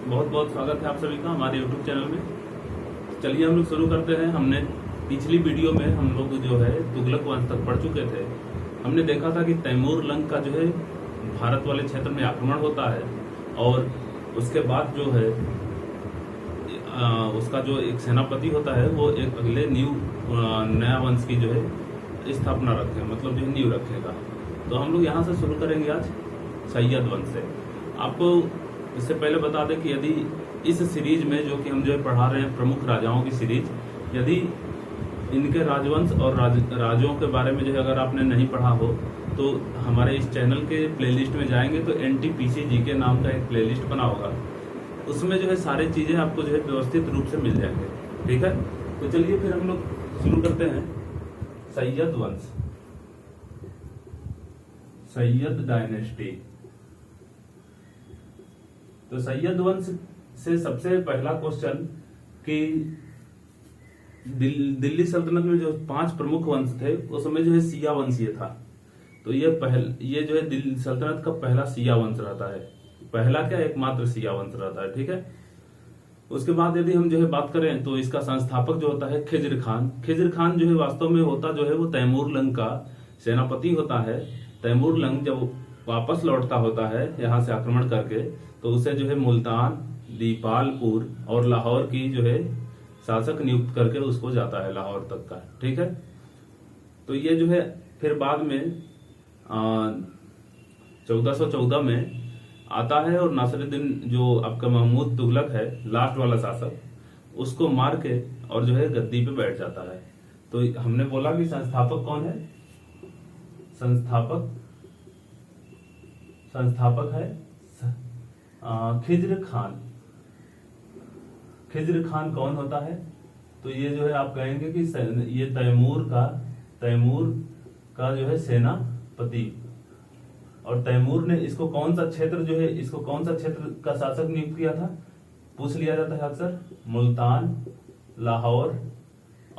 बहुत बहुत स्वागत है आप सभी का हमारे YouTube चैनल में। चलिए हम लोग शुरू करते हैं। हमने पिछली वीडियो में हम लोग जो है तुगलक वंश तक पढ़ चुके थे। हमने देखा था कि तैमूर लंग का जो है भारत वाले क्षेत्र में आक्रमण होता है और उसके बाद जो है उसका जो एक सेनापति होता है वो एक अगले नया वंश की जो है स्थापना रखे, मतलब जो है नींव रखेगा। तो हम लोग यहाँ से शुरू करेंगे आज सैयद वंश से। आपको इससे पहले बता दें कि यदि इस सीरीज में जो कि हम जो है पढ़ा रहे हैं प्रमुख राजाओं की सीरीज, यदि इनके राजवंश और राजों के बारे में जो है अगर आपने नहीं पढ़ा हो तो हमारे इस चैनल के प्लेलिस्ट में जाएंगे तो एनटीपीसी जीके नाम का एक प्लेलिस्ट बना होगा, उसमें जो है सारी चीजें आपको जो है व्यवस्थित रूप से मिल जाएंगे। ठीक है, तो चलिए फिर हम लोग शुरू करते हैं। सैयद वंश, सैयद डायनेस्टी। तो सैयद वंश से सबसे पहला क्वेश्चन कि दिल्ली सल्तनत में जो 5 प्रमुख वंश थे उसमें जो है सिया वंश ये था। तो ये जो है दिल्ली सल्तनत का पहला सिया वंश रहता है, पहला क्या एकमात्र सिया वंश रहता है। ठीक है, उसके बाद यदि हम जो है बात करें तो इसका संस्थापक जो होता है खिज्र खान। खिज्र खान जो है वास्तव में होता जो है वो तैमूर लंग का सेनापति होता है। तैमूर लंग जब वापस लौटता होता है यहाँ से आक्रमण करके तो उसे जो है मुल्तान, दीपालपुर और लाहौर की जो है शासक नियुक्त करके उसको जाता है लाहौर तक का। ठीक है, तो ये जो है फिर बाद में 1414 में आता है और नासिरुद्दीन जो आपका महमूद तुगलक है लास्ट वाला शासक, उसको मार के और जो है गद्दी पे बैठ जाता है। तो हमने बोला कि संस्थापक कौन है, संस्थापक है खिज्र खान। खिज्र खान कौन होता है, तो ये जो है आप कहेंगे कि ये तैमूर का जो है सेनापति। और तैमूर ने इसको कौन सा क्षेत्र का शासक नियुक्त किया था, पूछ लिया जाता है अक्सर। मुल्तान, लाहौर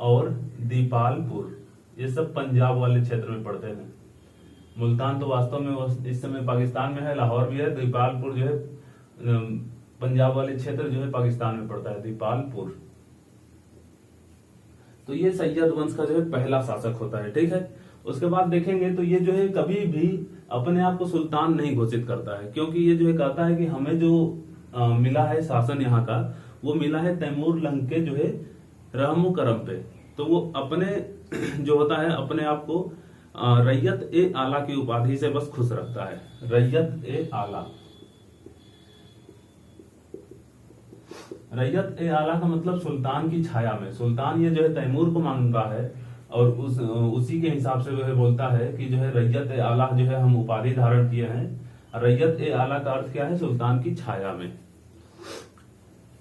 और दीपालपुर, ये सब पंजाब वाले क्षेत्र में पड़ते हैं। मुल्तान तो वास्तव में इस समय पाकिस्तान में है, लाहौर भी है, दीपालपुर जो है पंजाब वाले क्षेत्र जो है पाकिस्तान में पड़ता है, दीपालपुर। तो ये सैयद वंश का जो है पहला शासक होता है। ठीक है, उसके बाद देखेंगे तो ये जो है कभी भी अपने आप को सुल्तान नहीं घोषित करता है, क्योंकि ये जो है कहता है कि हमें जो मिला है शासन यहाँ का वो मिला है तैमूर लंग के जो है रहमो करम पे। तो वो अपने जो होता है अपने आप को रैयत ए आला की उपाधि से बस खुश रखता है, रैयत ए आला। रैयत ए आला का मतलब सुल्तान की छाया में। सुल्तान ये जो है तैमूर को मानता है और उसी के हिसाब से जो है बोलता है कि जो है रैयत ए आला जो है हम उपाधि धारण किए हैं। रैयत ए आला का अर्थ क्या है, सुल्तान की छाया में।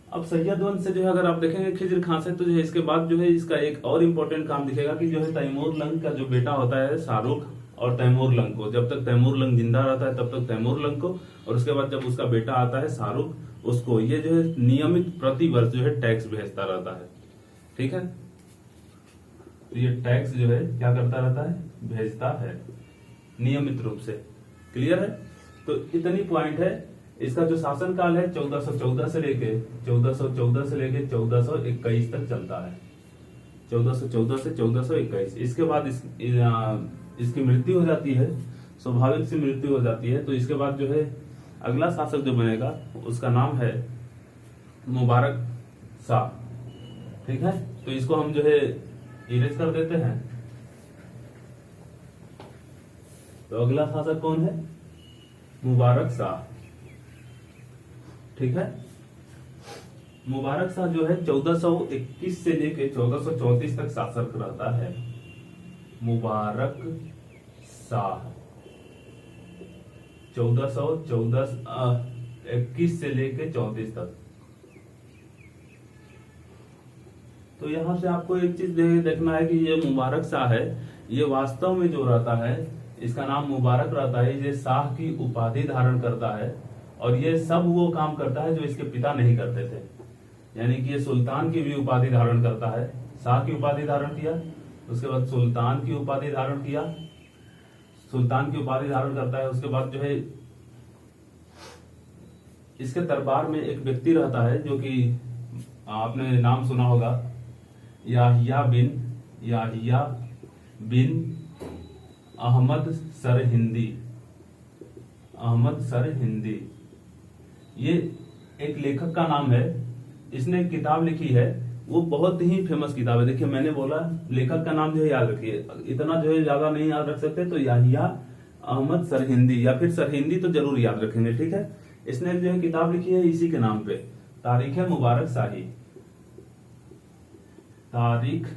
अब सैयद वंश से जो है अगर आप देखेंगे खिज्र खान से, तो जो है इसके बाद जो है इसका एक और इम्पोर्टेंट काम दिखेगा कि जो है तैमूर लंग का जो बेटा होता है शाहरुख और तैमूर लंग को, जब तक तैमूर लंग जिंदा रहता है तब तक तैमूर लंग को, और उसके बाद जब उसका बेटा आता है शाहरुख उसको, ये जो है नियमित प्रति वर्ष जो है टैक्स भेजता रहता है। ठीक है, तो ये टैक्स जो है क्या करता रहता है, भेजता है नियमित रूप से। क्लियर है, तो इतनी पॉइंट है। इसका जो शासन काल है 1414 से लेके 1421 तक चलता है, 1414 से 1421। इसके बाद इसकी मृत्यु हो जाती है, स्वाभाविक सी मृत्यु हो जाती है। तो इसके बाद जो है अगला शासक जो बनेगा उसका नाम है मुबारक शाह। ठीक है, तो इसको हम जो है इरेज कर देते हैं। तो अगला शासक कौन है, मुबारक शाह। ठीक है, मुबारक शाह जो है 1421 से लेके 1434 तक शासक रहता है। मुबारक शाह 1421 से लेके 34 तक। तो यहां से आपको एक चीज देखना है कि ये मुबारक शाह है, ये वास्तव में जो रहता है इसका नाम मुबारक रहता है, ये शाह की उपाधि धारण करता है और ये सब वो काम करता है जो इसके पिता नहीं करते थे। यानी कि ये सुल्तान की भी उपाधि धारण करता है, शाह की उपाधि धारण किया, उसके बाद सुल्तान की उपाधि धारण किया, सुल्तान की उपाधि धारण करता है। उसके बाद जो है इसके दरबार में एक व्यक्ति रहता है जो कि आपने नाम सुना होगा, याहिया बिन अहमद सरहिंदी। अहमद सरहिंदी ये एक लेखक का नाम है। इसने एक किताब लिखी है, वो बहुत ही फेमस किताब है। देखिए मैंने बोला लेखक का नाम जो है याद रखिए, इतना जो है ज्यादा नहीं याद रख सकते, तो याहिया अहमद सरहिंदी या फिर सरहिंदी तो जरूर याद रखेंगे, ठीक है। इसने जो है किताब लिखी है इसी के नाम पे, तारीख मुबारक शाही। तारीख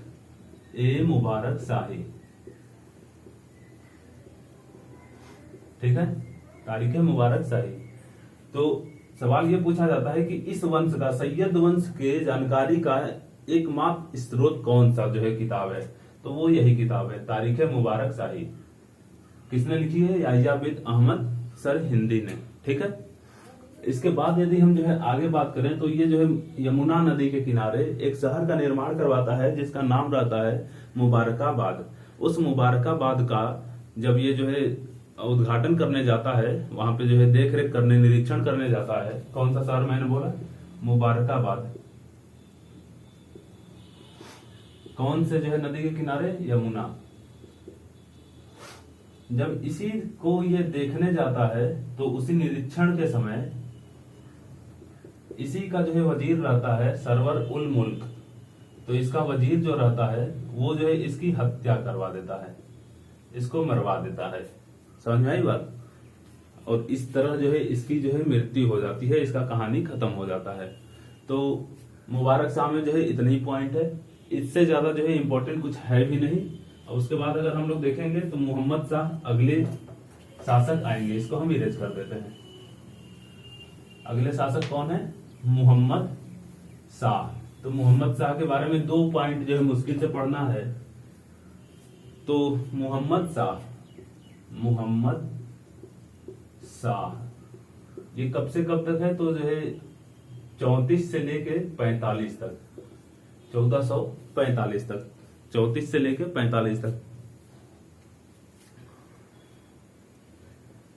ए मुबारक शाही, ठीक है, तारीख मुबारक शाही। तो सवाल ये पूछा जाता है कि इस वंश का, सैयद वंश के जानकारी का एकमात्र स्रोत कौन सा जो है किताब है, तो वो यही किताब है, तारीख मुबारक शाही। किसने लिखी है? याहिया बिन अहमद सरहिंदी ने, ठीक है। इसके बाद यदि हम जो है आगे बात करें तो ये जो है यमुना नदी के किनारे एक शहर का निर्माण करवाता है जिसका नाम रहता है मुबारकाबाद। उस मुबारकाबाद का जब ये जो है उद्घाटन करने जाता है, वहां पे जो है देख रेख करने, निरीक्षण करने जाता है। कौन सा शहर मैंने बोला? मुबारकाबाद। कौन से जो है नदी के किनारे? यमुना। जब इसी को ये देखने जाता है तो उसी निरीक्षण के समय इसी का जो है वजीर रहता है सरवर उल मुल्क। तो इसका वजीर जो रहता है वो जो है इसकी हत्या करवा देता है, इसको मरवा देता है। समझ में आई बात? और इस तरह जो है इसकी जो है मृत्यु हो जाती है, इसका कहानी खत्म हो जाता है। तो मुबारक शाह में जो है इतने ही पॉइंट है, इससे ज्यादा जो है इंपॉर्टेंट कुछ है भी नहीं। और उसके बाद अगर हम लोग देखेंगे तो मोहम्मद शाह अगले शासक आएंगे, इसको हम इरेज कर देते हैं। अगले शासक कौन है? मोहम्मद शाह। तो मोहम्मद शाह के बारे में 2 पॉइंट जो है मुश्किल से पढ़ना है। तो मोहम्मद शाह ये कब से कब तक है? तो जो है 34 से लेके 45 तक, 1445 तक, 34 से लेके 45 तक।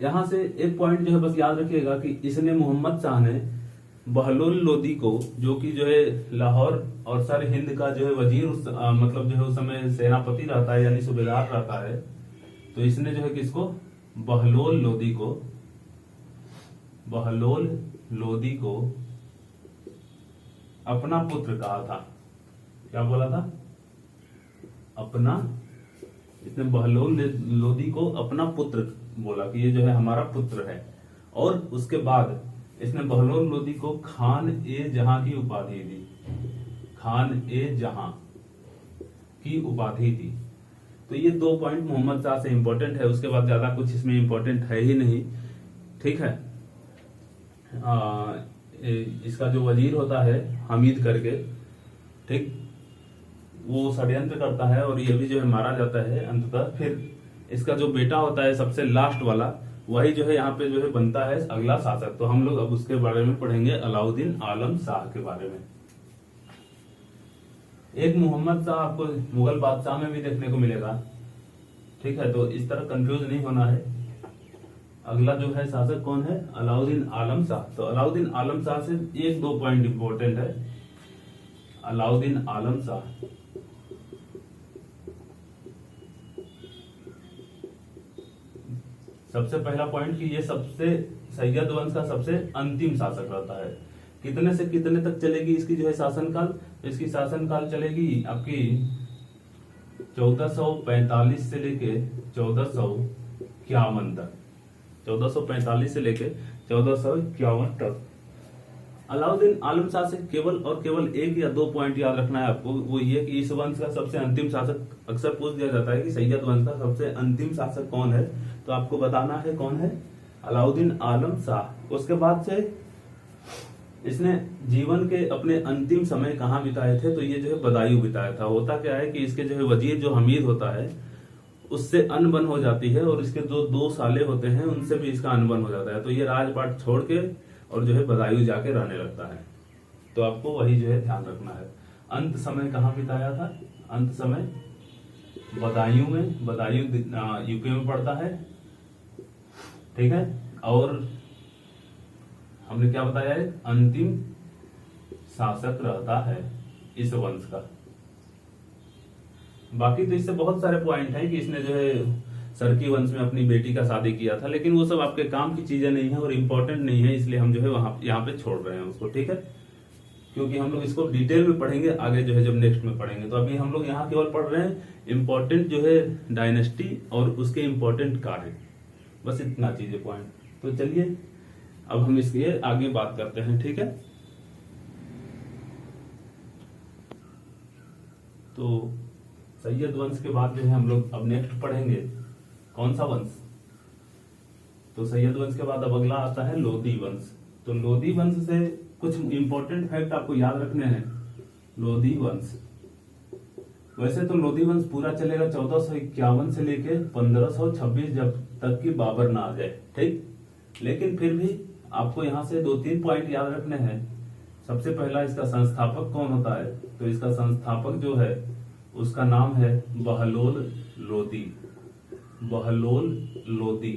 यहां से एक पॉइंट जो है बस याद रखिएगा कि इसने, मोहम्मद शाह ने बहलोल लोदी को, जो कि जो है लाहौर और सर हिंद का जो है वजीर मतलब जो है उस समय सेनापति रहता है, यानी सूबेदार रहता है। तो इसने जो है किसको? बहलोल लोदी को अपना पुत्र कहा था। क्या बोला था? इसने बहलोल लोदी को अपना पुत्र बोला कि ये जो है हमारा पुत्र है। और उसके बाद इसने बहलोल लोदी को खान ए जहां की उपाधि दी, खान ए जहां की उपाधि दी। तो ये 2 पॉइंट मोहम्मद शाह से इंपॉर्टेंट है, उसके बाद ज्यादा कुछ इसमें इंपॉर्टेंट है ही नहीं, ठीक है। इसका जो वजीर होता है हमीद करके, ठीक, वो षड्यंत्र करता है और ये भी जो है मारा जाता है अंततः। फिर इसका जो बेटा होता है सबसे लास्ट वाला, वही जो है यहाँ पे जो है बनता है अगला शासक। तो हम लोग अब उसके बारे में पढ़ेंगे, अलाउद्दीन आलम शाह के बारे में। एक मोहम्मद शाह आपको मुगल बादशाह में भी देखने को मिलेगा, ठीक है। तो इस तरह कंफ्यूज नहीं होना है। अगला जो है शासक कौन है? अलाउद्दीन आलम शाह। तो अलाउद्दीन आलम शाह से 1-2 पॉइंट इंपॉर्टेंट है। अलाउद्दीन आलम शाह सबसे पहला पॉइंट कि ये सबसे सैयद वंश का सबसे अंतिम शासक रहता है। कितने से कितने तक चलेगी इसकी जो है शासनकाल? इसकी शासनकाल चलेगी आपकी 1445 से लेके 1451 तक, 1445 से लेके 1451 तक। अलाउद्दीन आलम शाह से केवल और केवल 1 या 2 पॉइंट याद रखना है आपको, वो ये कि इस वंश का सबसे अंतिम शासक, अक्सर पूछ दिया जाता है कि सैयद वंश का सबसे अंतिम शासक कौन है, तो आपको बताना है कौन है? अलाउद्दीन आलम शाह। उसके बाद से इसने जीवन के अपने अंतिम समय कहाँ बिताए थे? तो ये जो है बदायूं बिताया था। होता क्या है कि इसके जो है वजीर जो हमीद होता है उससे अनबन हो जाती है, और इसके जो 2 साले होते हैं उनसे भी इसका अनबन हो जाता है। तो ये राजपाट छोड़ के और जो है बदायूं जाके रहने लगता है। तो आपको वही जो है ध्यान रखना है। अंत समय कहाँ बिताया था? अंत समय बदायूं में, बदायूं यूपी में पड़ता है, ठीक है। और हमने क्या बताया है, अंतिम शासक रहता है इस वंश का। बाकी तो इससे बहुत सारे पॉइंट हैं कि इसने जो है सरकी वंश में अपनी बेटी का शादी किया था, लेकिन वो सब आपके काम की चीजें नहीं है और इम्पोर्टेंट नहीं है, इसलिए हम जो है वहां यहाँ पे छोड़ रहे हैं उसको, ठीक है। क्योंकि हम लोग इसको डिटेल में पढ़ेंगे आगे जो है जब नेक्स्ट में पढ़ेंगे। तो अभी हम लोग यहाँ केवल पढ़ रहे हैं इम्पोर्टेंट जो है डायनेस्टी और उसके इम्पोर्टेंट कार्य, बस इतना चीज है पॉइंट। तो चलिए अब हम इसके आगे बात करते हैं, ठीक है। तो सैयद वंश के बाद जो है हम लोग अब नेक्स्ट पढ़ेंगे कौन सा वंश, तो सैयद वंश के बाद अब अगला आता है लोधी वंश। तो लोधी वंश से कुछ इंपॉर्टेंट फैक्ट आपको याद रखने हैं। लोधी वंश, वैसे तो लोधी वंश पूरा चलेगा 1451 से लेके 1526 जब तक कि बाबर ना आ जाए, ठीक। लेकिन फिर भी आपको यहाँ से 2-3 पॉइंट याद रखने हैं। सबसे पहला, इसका संस्थापक कौन होता है, तो इसका संस्थापक जो है उसका नाम है बहलोल लोदी। बहलोल लोदी,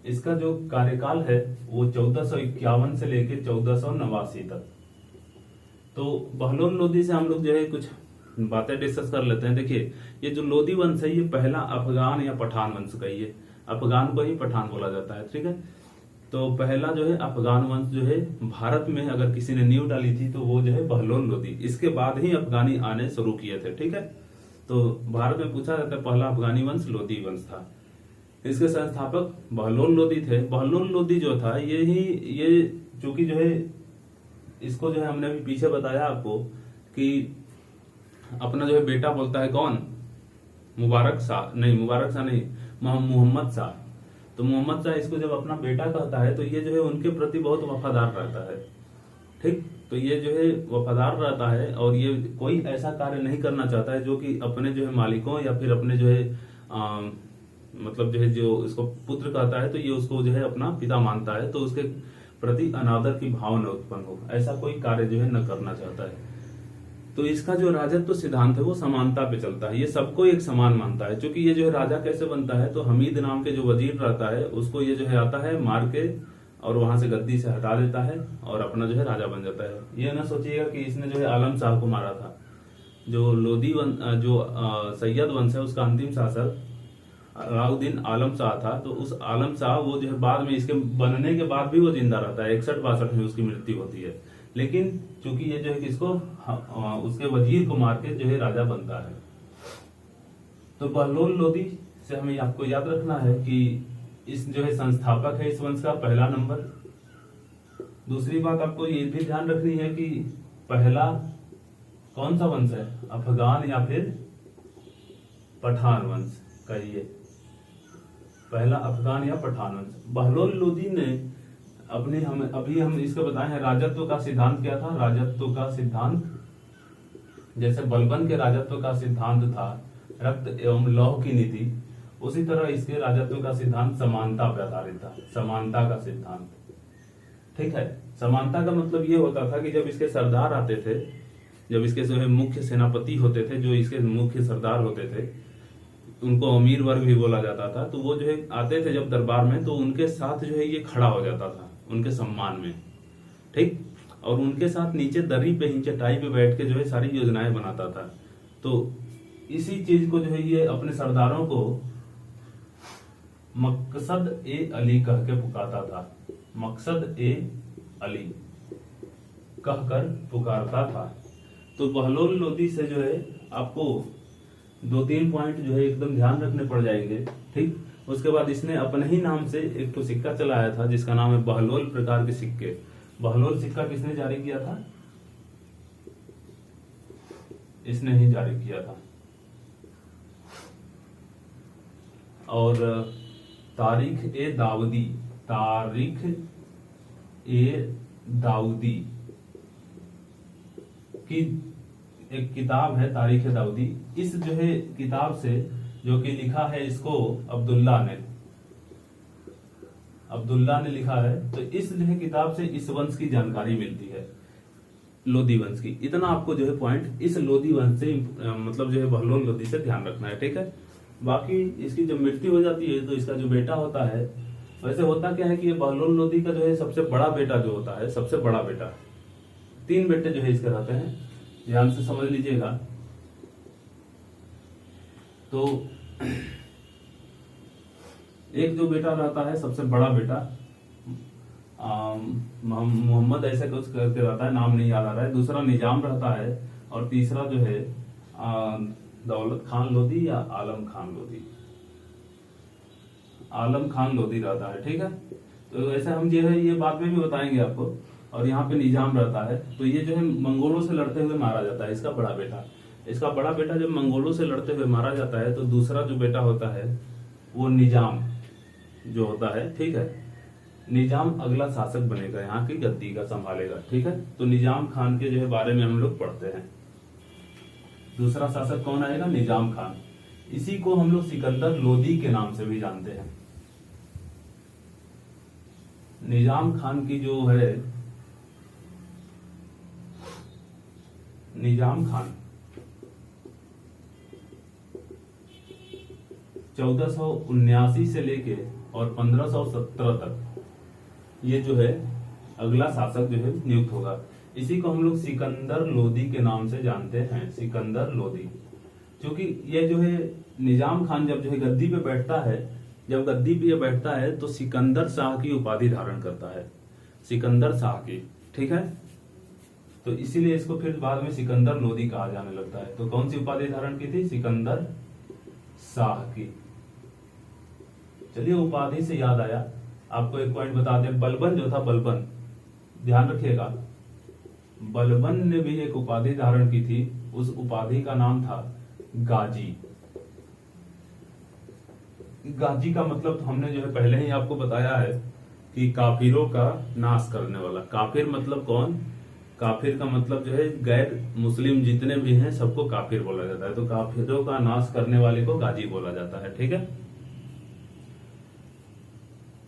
इसका जो कार्यकाल है वो 1451 से लेके 1489 तक। तो बहलोल लोदी से हम लोग जो है कुछ बातें डिस्कस कर लेते हैं। देखिए, ये जो लोदी वंश है ये पहला अफगान या पठान वंश का ही है, अफगान को ही पठान बोला जाता है, ठीक है। तो पहला जो है अफगान वंश जो है भारत में अगर किसी ने नींव डाली थी तो वो जो है बहलोल लोदी, इसके बाद ही अफगानी आने शुरू किए थे, ठीक है। तो भारत में पूछा जाता है पहला अफगानी वंश लोदी वंश था। इसके संस्थापक बहलोल लोदी थे। बहलोल लोदी जो था ये चूंकि जो है इसको जो है हमने अभी पीछे बताया आपको कि अपना जो है बेटा बोलता है कौन, मुबारक शाह नहीं, मोहम्मद शाह। तो मोहम्मद शाह इसको जब अपना बेटा कहता है तो ये जो है उनके प्रति बहुत वफादार रहता है, ठीक। तो ये जो है वफादार रहता है और ये कोई ऐसा कार्य नहीं करना चाहता है जो कि अपने जो है मालिकों या फिर अपने जो है मतलब जो है जो इसको पुत्र कहता है तो ये उसको जो है अपना पिता मानता है, तो उसके प्रति अनादर की भावना उत्पन्न हो, ऐसा कोई कार्य जो है न करना चाहता है। तो इसका जो राजत्व सिद्धांत है वो समानता पे चलता है, ये सबको एक समान मानता है। क्योंकि ये जो है राजा कैसे बनता है, तो हमीद नाम के जो वजीर रहता है उसको ये जो है आता है मार के और वहां से गद्दी से हटा देता है और अपना जो है राजा बन जाता है। ये ना सोचिएगा कि इसने जो है आलम शाह को मारा था। जो लोधी सैयद वंश है उसका अंतिम शासक अलाउद्दीन आलम शाह था। तो उस आलम शाह वो जो है बाद में इसके बनने के बाद भी वो जिंदा रहता है, 61-62 में उसकी मृत्यु होती है। लेकिन चूंकि ये जो है किसको उसके वजीर को मार के जो है राजा बनता है। तो बहलोल लोदी से हमें आपको याद रखना है कि इस जो है संस्थापक है इस वंश का पहला नंबर। दूसरी बात आपको ये भी ध्यान रखनी है कि पहला कौन सा वंश है, अफगान या फिर पठान वंश का, ये पहला अफगान या पठान वंश। बहलोल लोदी ने अपने हम इसको बताए हैं राजत्व का सिद्धांत क्या था। राजत्व का सिद्धांत जैसे बलबन के राजत्व का सिद्धांत था रक्त एवं लौह की नीति, उसी तरह इसके राजत्व का सिद्धांत समानता पर आधारित था, समानता का सिद्धांत, ठीक है। समानता का मतलब ये होता था कि जब इसके सरदार आते थे, जब इसके जो है मुख्य सेनापति होते थे, जो इसके मुख्य सरदार होते थे, उनको अमीर वर्ग भी बोला जाता था। तो वो जो है आते थे जब दरबार में, तो उनके साथ जो है ये खड़ा हो जाता था उनके सम्मान में, ठीक। और उनके साथ नीचे दरी पे ही चटाई पे बैठ के जो है सारी योजनाएं बनाता था। तो इसी चीज को जो है ये अपने सरदारों को मकसद ए अली कह के पुकारता था, मकसद ए अली कहकर पुकारता था। तो बहलोल लोदी से जो है आपको 2-3 पॉइंट जो है एकदम ध्यान रखने पड़ जाएंगे, ठीक। उसके बाद इसने अपने ही नाम से एक तो सिक्का चलाया था जिसका नाम है बहलोल प्रकार के सिक्के। बहलोल सिक्का किसने जारी किया था, इसने ही जारी किया था। और तारीख ए दाऊदी की एक किताब है, तारीख ए दाऊदी। इस जो है किताब से जो कि लिखा है इसको अब्दुल्ला ने लिखा है। तो इस जो है किताब से इस वंश की जानकारी मिलती है, लोधी वंश की। इतना आपको जो है पॉइंट इस लोधी वंश से मतलब जो है बहलोल लोधी से ध्यान रखना है, ठीक है। बाकी इसकी जब मृत्यु हो जाती है तो इसका जो बेटा होता है वैसे होता क्या है कि ये बहलोल लोदी का जो है सबसे बड़ा बेटा जो होता है, सबसे बड़ा बेटा, 3 बेटे जो है इसके रहते हैं, ध्यान से समझ लीजिएगा। तो एक जो बेटा रहता है सबसे बड़ा बेटा, मोहम्मद ऐसे कुछ करके रहता है, नाम नहीं याद आ रहा है। दूसरा निजाम रहता है और तीसरा जो है दौलत खान लोदी या आलम खान लोदी, आलम खान लोदी रहता है। ठीक है, तो ऐसे हम जो है ये बाद में भी बताएंगे आपको। और यहाँ पे निजाम रहता है। तो ये जो है मंगोलों से लड़ते हुए मारा जाता है, इसका बड़ा बेटा। इसका बड़ा बेटा जब मंगोलों से लड़ते हुए मारा जाता है तो दूसरा जो बेटा होता है वो निजाम जो होता है, ठीक है, निजाम अगला शासक बनेगा, यहाँ की गद्दी का संभालेगा। ठीक है, तो निजाम खान के जो है बारे में हम लोग पढ़ते हैं। दूसरा शासक कौन आएगा? निजाम खान। इसी को हम लोग सिकंदर लोदी के नाम से भी जानते हैं। निजाम खान की जो है, निजाम खान 1479 से लेके और 1517 तक ये जो है अगला शासक जो है नियुक्त होगा। इसी को हम लोग सिकंदर लोदी के नाम से जानते हैं, सिकंदर लोदी। क्योंकि ये जो है निजाम खान जब जो है गद्दी पे बैठता है, जब गद्दी पे बैठता है तो सिकंदर शाह की उपाधि धारण करता है, सिकंदर शाह की। ठीक है, तो इसीलिए इसको फिर बाद में सिकंदर लोदी कहा जाने लगता है। तो कौन सी उपाधि धारण की थी? सिकंदर शाह की। चलिए, उपाधि से याद आया, आपको एक पॉइंट बता दें। बलबन जो था, बलबन, ध्यान रखिएगा, बलबन ने भी एक उपाधि धारण की थी। उस उपाधि का नाम था गाजी। गाजी का मतलब तो हमने जो है पहले ही आपको बताया है कि काफिरों का नाश करने वाला। काफिर मतलब कौन? काफिर का मतलब जो है गैर मुस्लिम जितने भी हैं सबको काफिर बोला जाता है। तो काफिरों का नाश करने वाले को गाजी बोला जाता है। ठीक है,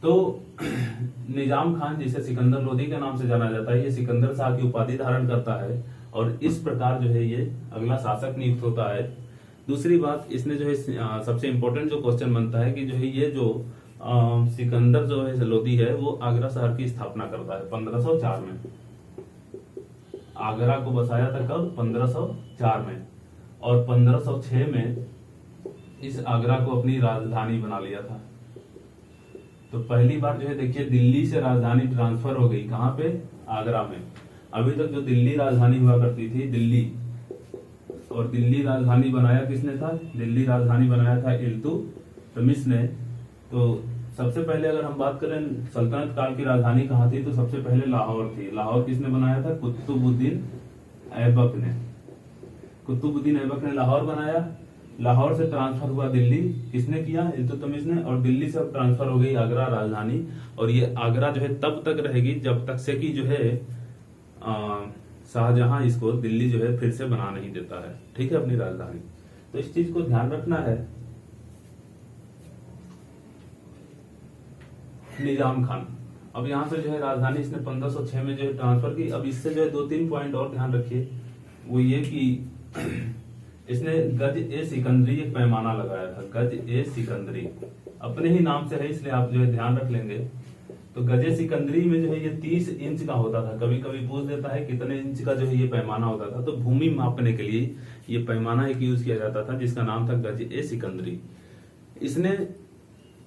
तो निजाम खान, जिसे सिकंदर लोदी के नाम से जाना जाता है, ये सिकंदर शाह की उपाधि धारण करता है और इस प्रकार जो है ये अगला शासक नियुक्त होता है। दूसरी बात, इसने जो है सबसे इंपॉर्टेंट जो क्वेश्चन बनता है कि जो है ये जो सिकंदर जो है लोदी है वो आगरा शहर की स्थापना करता है 1504 में। आगरा को बसाया था कब? 1504 में। और 1506 में इस आगरा को अपनी राजधानी बना लिया था। तो पहली बार जो है देखिए दिल्ली से राजधानी ट्रांसफर हो गई, कहां पे? आगरा में। अभी तक जो दिल्ली राजधानी हुआ करती थी, दिल्ली, और दिल्ली राजधानी बनाया किसने था? दिल्ली राजधानी बनाया था इल्तुतमिश ने। तो सबसे पहले अगर हम बात करें सल्तनत काल की राजधानी कहाँ थी, तो सबसे पहले लाहौर थी। लाहौर किसने बनाया था? कुतुबुद्दीन ऐबक ने। कुतुबुद्दीन ऐबक ने लाहौर बनाया। लाहौर से ट्रांसफर हुआ दिल्ली, किसने किया? इल्तुतमिश ने। और दिल्ली से ट्रांसफर हो गई आगरा राजधानी। और ये आगरा जो है तब तक रहेगी जब तक से कि जो है शाहजहां इसको दिल्ली जो है फिर से बना नहीं देता है, ठीक है, अपनी राजधानी। तो इस चीज को ध्यान रखना है। निजाम खान, अब यहां से जो है राजधानी इसने 1506 में जो है ट्रांसफर की। अब इससे जो है 2-3 पॉइंट और ध्यान रखिए, वो ये कि इसने गज ए सिकंदरी एक पैमाना लगाया था। गज ए सिकंदरी अपने ही नाम से है, इसलिए आप जो है ध्यान रख लेंगे। तो गजे सिकंदरी में जो है ये 30 इंच का होता था। कभी कभी पूछ देता है कितने इंच का जो है ये पैमाना होता था। तो भूमि मापने के लिए ये पैमाना एक यूज किया जाता था, जिसका नाम था गज ए सिकंदरी। इसने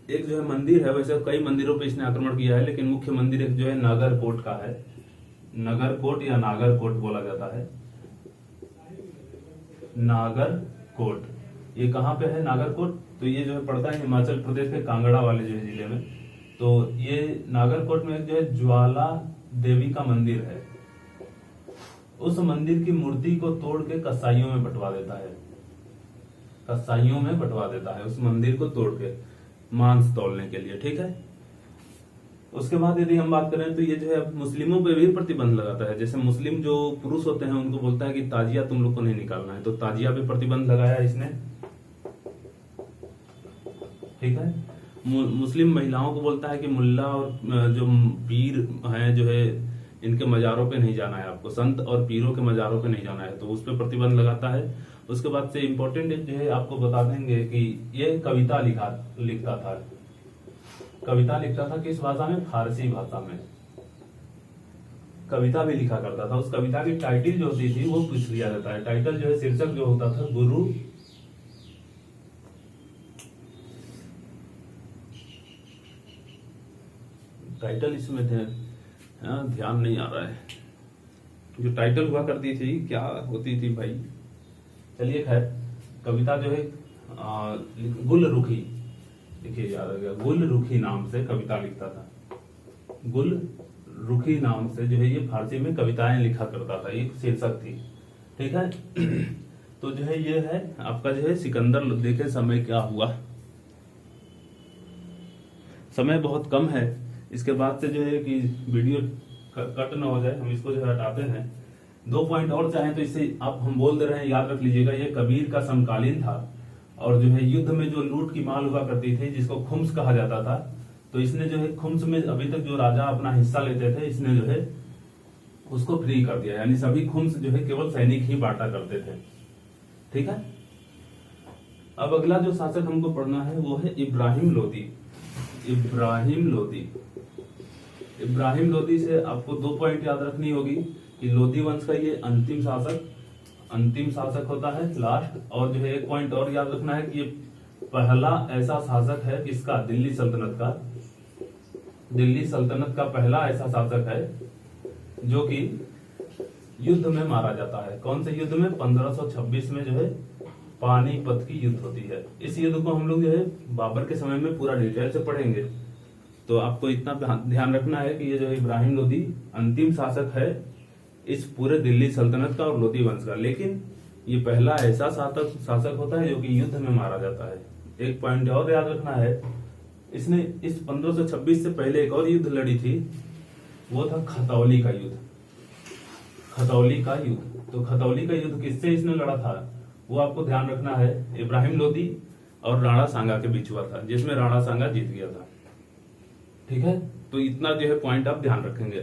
एक जो है मंदिर है, वैसे कई मंदिरों पे इसने आक्रमण किया है, लेकिन मुख्य मंदिर एक जो है नागरकोट का है। नगरकोट या नागरकोट बोला जाता है, नागरकोट। ये कहाँ पे है नागरकोट? तो ये जो है पड़ता है हिमाचल प्रदेश के कांगड़ा वाले जो है जिले में। तो ये नागरकोट में एक जो है ज्वाला देवी का मंदिर है। उस मंदिर की मूर्ति को तोड़ के कसाईयों में बंटवा देता है, कसाईयों में बंटवा देता है उस मंदिर को तोड़ के मांस तोड़ने के लिए, ठीक है। उसके बाद यदि हम बात करें तो ये जो है मुस्लिमों पे भी प्रतिबंध लगाता है। जैसे मुस्लिम जो पुरुष होते हैं उनको बोलता है कि ताजिया तुम लोग को नहीं निकालना है, तो ताजिया पे प्रतिबंध लगाया इसने, ठीक है। मुस्लिम महिलाओं को बोलता है कि मुल्ला और जो पीर हैं जो है इनके मजारों पे नहीं जाना है आपको, संत और पीरों के मजारों पे नहीं जाना है, तो उस पर प्रतिबंध लगाता है। उसके बाद से इम्पोर्टेंट जो है आपको बता देंगे कि ये कविता लिखता था। कविता लिखता था किस भाषा में? फारसी भाषा में। कविता भी लिखा करता था। उस कविता की टाइटल जो होती थी वो पूछ लिया जाता है। टाइटल जो है, शीर्षक जो होता था, गुरु टाइटल इसमें ध्यान नहीं आ रहा है। जो टाइटल हुआ करती थी क्या होती थी भाई? चलिए खैर, कविता जो है गुल रुखी, देखिए याद आ गया, गुल रुखी नाम से कविता लिखता था। गुल रुखी नाम से जो है ये फारसी में कविताएं लिखा करता था, एक शीर्षक थी। ठीक है। तो जो है ये है आपका जो है सिकंदर लोदी। देखे समय क्या हुआ, समय बहुत कम है। इसके बाद से जो है कि वीडियो कट ना हो जाए, हम इसको जो है हटाते हैं। 2 पॉइंट और चाहें तो इससे आप हम बोल दे रहे हैं, याद रख लीजिएगा। ये कबीर का समकालीन था और जो है युद्ध में जो लूट की माल हुआ करती थी जिसको खुम्स कहा जाता था, तो इसने जो है खुम्स में अभी तक जो राजा अपना हिस्सा लेते थे, इसने जो है उसको फ्री कर दिया। यानी सभी खुम्स जो है केवल सैनिक ही बांटा करते थे। ठीक है। अब अगला जो शासक हमको पढ़ना है वो है इब्राहिम लोदी। इब्राहिम लोदी। इब्राहिम लोदी से आपको 2 पॉइंट याद रखनी होगी कि लोदी वंश का ये अंतिम शासक होता है, लास्ट। और जो है 1 पॉइंट और याद रखना है कि ये पहला ऐसा शासक है किसका? दिल्ली सल्तनत का पहला ऐसा शासक है जो कि युद्ध में मारा जाता है। कौन से युद्ध में? 1526 में जो है पानीपत की युद्ध होती है। इस युद्ध को हम लोग जो है बाबर के समय में पूरा डिटेल से पढ़ेंगे। तो आपको इतना ध्यान रखना है कि ये जो इब्राहिम लोदी अंतिम शासक है इस पूरे दिल्ली सल्तनत का और लोदी वंश का। लेकिन ये पहला ऐसा शासक होता है जो कि युद्ध में मारा जाता है। 1 पॉइंट और याद रखना है, इसने इस 1526 से पहले एक और युद्ध लड़ी थी, वो था खतौली का युद्ध। खतौली का युद्ध, तो खतौली का युद्ध किससे इसने लड़ा था वो आपको ध्यान रखना है। इब्राहिम लोदी और राणा सांगा के बीच हुआ था, जिसमें राणा सांगा जीत गया था। ठीक है। तो इतना जो है पॉइंट आप ध्यान रखेंगे।